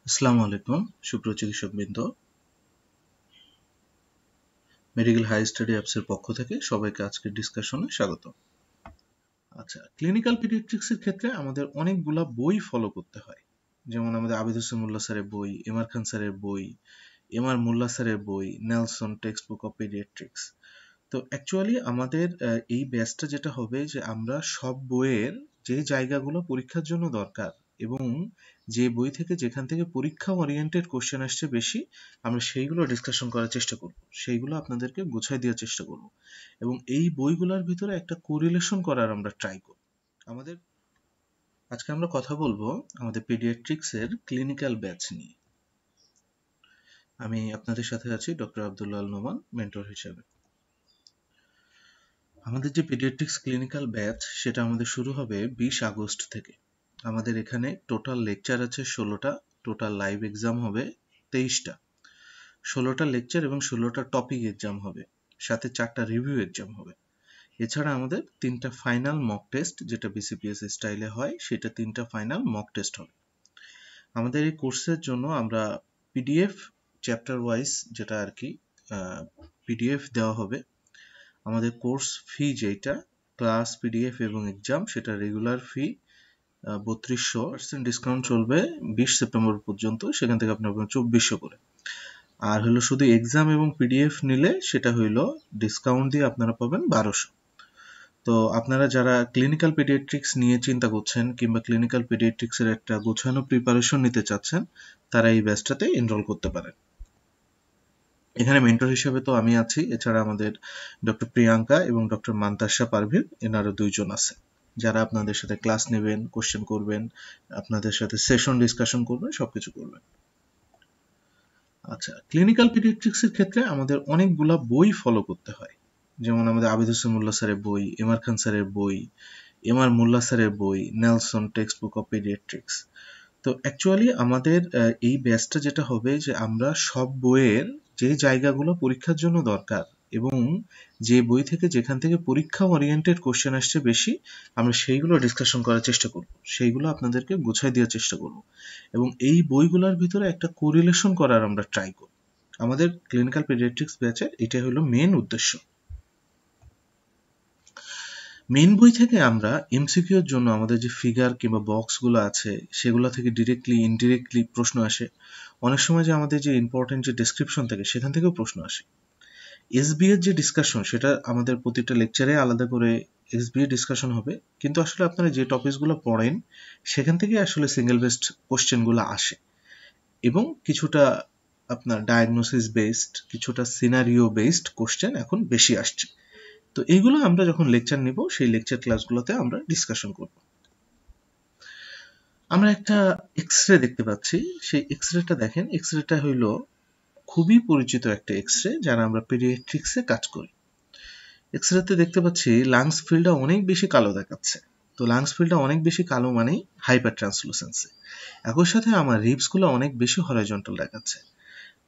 আসসালামু আলাইকুম সুপ্রিয় চিকিৎসকবৃন্দ, মেডিকেল হাই স্টাডি অ্যাপসের পক্ষ থেকে সবাইকে আজকের ডিসকাশনে স্বাগত। আচ্ছা, ক্লিনিক্যাল পিডিয়াট্রিক্সের ক্ষেত্রে আমাদের অনেকগুলা বই ফলো করতে হয়। যেমন আমাদের আবিদ হোসেন মোল্লা স্যারের বই, এমআর খান স্যারের বই, এমআর মোল্লা স্যারের বই, Nelson text book of paediatrics. তো অ্যাকচুয়ালি আমাদের এই ব্যাচটা যেটা হবে যে আমরা সব বইয়ের যে জায়গাগুলো পরীক্ষার জন্য দরকার এবং যে বই থেকে যেখান থেকে পরীক্ষা ওরিয়েন্টেড কোশ্চেন আসছে বেশি, আমরা সেইগুলো ডিসকাশন করার চেষ্টা করব, সেইগুলো আপনাদেরকে গুছাই দেওয়ার চেষ্টা করব এবং এই বইগুলোর ভিতরে একটা কোরিলেশন করার আমরা ট্রাই করব। আমাদের আজকে আমরা কথা বলবো আমাদের পিডিয়াট্রিক্সের ক্লিনিক্যাল ব্যাচ নিয়ে। আমি আপনাদের সাথে আছি ডক্টর আব্দুল্লাহ আল নোমান, মেন্টর হিসেবে। আমাদের যে পিডিয়াট্রিক্স ক্লিনিক্যাল ব্যাচ সেটা আমাদের শুরু হবে 20 আগস্ট থেকে। আমাদের এখানে টোটাল লেকচার আছে 16টা, টোটাল লাইভ এক্সাম হবে 23টা। 16টা লেকচার এবং 16টা টপিক এক্সাম হবে, সাথে 4টা রিভিউ এক্সাম হবে। এছাড়া আমাদের 3টা ফাইনাল মক টেস্ট, যেটা বিসিপিএস স্টাইলে হয়, সেটা 3টা ফাইনাল মক টেস্ট হবে। আমাদের এই কোর্সের জন্য আমরা পিডিএফ চ্যাপ্টার ওয়াইজ যেটা আর কি পিডিএফ দেওয়া হবে। আমাদের কোর্স ফি যেটা ক্লাস, পিডিএফ এবং এক্সাম, সেটা রেগুলার ফি 3200%, ডিসকাউন্ট চলবে 20 সেপ্টেম্বর পর্যন্ত, সেখান থেকে আপনি পাবেন 2400 করে। আর হলো শুধু এক্সাম এবং পিডিএফ নিলে সেটা হইলো ডিসকাউন্ট দিয়ে আপনারা পাবেন 1200। তো আপনারা যারা ক্লিনিক্যাল পিডিয়াট্রিক্স নিয়ে চিন্তা করছেন কিংবা ক্লিনিক্যাল পিডিয়াট্রিক্সের একটা গোছানো প্রিপারেশন নিতে চাচ্ছেন, তারা এই ব্যাচটাতে এনরোল করতে পারেন। এখানে মেন্টর হিসেবে তো আমি আছি, এছাড়া আমাদের ডক্টর প্রিয়াঙ্কা এবং ডক্টর মান্তাসা পারভিন, এনারও 2 জন আছে যারা আপনাদের সাথে ক্লাস নেবেন, কোশ্চেন করবেন, আপনাদের সাথে সেশন ডিসকাশন করবেন, সবকিছু করবেন। আচ্ছা, ক্লিনিক্যাল পিডিয়াট্রিক্সের ক্ষেত্রে আমাদের অনেকগুলা বই ফলো করতে হয়। যেমন আমাদের আবিদ হোসেন মোল্লা স্যারের বই, এমআর খান স্যারের বই, এমআর মোল্লা স্যারের বই, Nelson text book of paediatrics. তো অ্যাকচুয়ালি আমাদের এই ব্যাচটা যেটা হবে যে আমরা সব বইয়ের যে জায়গাগুলো পরীক্ষার জন্য দরকার এবং যে বই থেকে যেখান থেকে পরীক্ষা ওরিয়েন্টেড কোশ্চেন আসছে বেশি, আমরা সেইগুলো ডিসকাশন করার চেষ্টা করব, সেইগুলো আপনাদেরকে গুছাই দেওয়ার চেষ্টা করব এবং এই বইগুলোর ভিতরে একটা কোরিলেশন করার আমরা ট্রাই করব। আমাদের ক্লিনিক্যাল পিডিয়াট্রিক্স ব্যাচের এটা হলো মেন উদ্দেশ্য। মেন বই থেকে আমরা এমসিকিউর জন্য আমাদের যে ফিগার কিংবা বক্সগুলো আছে সেগুলো থেকে ডিরেক্টলি ইনডিরেক্টলি প্রশ্ন আসে। অনেক সময় যে আমাদের যে ইম্পর্টেন্ট যে ডেসক্রিপশন থাকে সেখান থেকেও প্রশ্ন আসে। এসবি এর যে ডিসকাশন, সেটা আমাদের প্রতিটা লেকচারে আলাদা করে এসবি এর ডিসকাশন হবে, কিন্তু আসলে আপনারা যে টপিকসগুলো পড়েন সেখান থেকে আসলে সিঙ্গেল বেসড কোশ্চেনগুলো আসে এবং কিছুটা আপনার ডায়াগনোসিস বেসড, কিছুটা সিনারিও বেসড কোশ্চেন এখন বেশি আসছে। তো এইগুলো আমরা যখন লেকচার নিব সেই লেকচার ক্লাসগুলোতে আমরা ডিসকাশন করব। আমরা একটা এক্সরে দেখতে পাচ্ছি, সেই এক্সরেটা দেখেন, এক্সরেটা হইলো খুবই পরিচিত একটা এক্সরে যারা আমরা পেডিয়াট্রিক্সে কাজ করি। এক্সরেতে দেখতে পাচ্ছি লাংস ফিল্ডটা অনেক বেশি কালো দেখাচ্ছে। তো লাংস ফিল্ডটা অনেক বেশি কালো মানেই হাইপার ট্রান্সলুসেন্সি। একই সাথে আমার রিপসগুলো অনেক বেশি হরাইজন্টাল দেখাচ্ছে।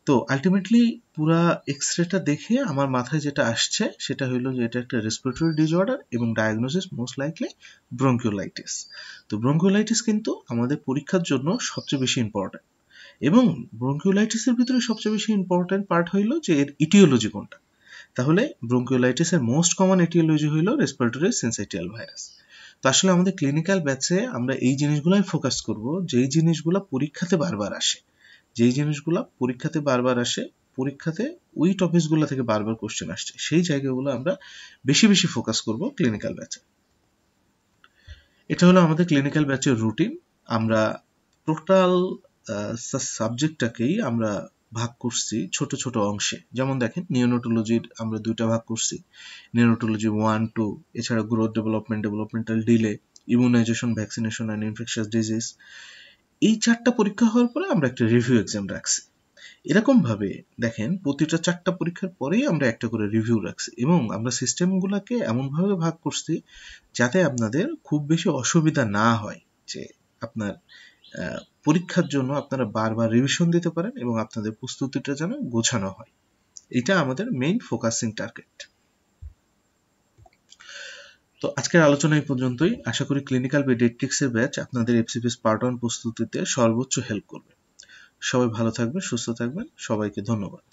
তো আলটিমেটলি পুরা এক্সরেটা দেখে আমার মাথায় যেটা আসছে সেটা হলো যে এটা একটা রেসপিরেটরি ডিসঅর্ডার এবং ডায়াগনোসিস মোস্ট লাইকলি ব্রঙ্কিওলাইটিস। তো ব্রঙ্কিওলাইটিস কিন্তু আমাদের পরীক্ষার জন্য সবচেয়ে বেশি ইম্পর্টেন্ট এবং ব্রঙ্কিওলাইটিসের ভিতরে সবচেয়ে বেশি ইম্পর্টেন্ট পার্ট হইলো যে এর ইটিওলজি কোনটা। তাহলে ব্রঙ্কিওলাইটিসের মোস্ট কমন ইটিওলজি হইলো রেসপিরেটরি সিনসাইটিয়াল ভাইরাস। তো আসলে আমাদের ক্লিনিক্যাল ব্যাচে আমরা এই জিনিসগুলোই ফোকাস করব, যেই জিনিসগুলো পরীক্ষাতে বারবার আসে, যেই জিনিসগুলো পরীক্ষাতে বারবার আসে, পরীক্ষাতে ওই টপিকসগুলো থেকে বারবার কোশ্চেন আসছে, সেই জায়গাগুলো আমরা বেশি বেশি ফোকাস করব ক্লিনিক্যাল ব্যাচে। এটা হলো আমাদের ক্লিনিক্যাল ব্যাচের রুটিন। আমরা টোটাল সাবজেক্টটাকেই আমরা ভাগ করছি ছোট ছোট অংশে। যেমন দেখেন, নিওনেটোলজির আমরা 2টা ভাগ করছি, নিওনেটোলজি 1, 2, এছাড়া growth development, developmental delay, immunization, vaccination and infectious disease. এই 4টা পরীক্ষা হওয়ার পরে আমরা একটা রিভিউ এক্সাম রাখছি। এরকম ভাবে দেখেন, প্রতিটা 4টা পরীক্ষার পরেই আমরা একটা করে রিভিউ রাখছি এবং আমরা সিস্টেমগুলোকে এমনভাবে ভাগ করছি যাতে আপনাদের খুব বেশি অসুবিধা না হয়, যে আপনার পরীক্ষার জন্য আপনারা বারবার রিভিশন দিতে পারেন এবং আপনাদের প্রস্তুতিটা যেন গোছানো হয়। এটা আমাদের মেইন ফোকাসিং টার্গেট। তো আজকের আলোচনা এই পর্যন্তই। আশা করি ক্লিনিক্যাল পিডিয়াট্রিক্সের ব্যাচ আপনাদের এফসিপিএস পার্ট 1 প্রস্তুতিতে সর্বোচ্চ হেল্প করবে। সবাই ভালো থাকবেন, সুস্থ থাকবেন। সবাইকে ধন্যবাদ।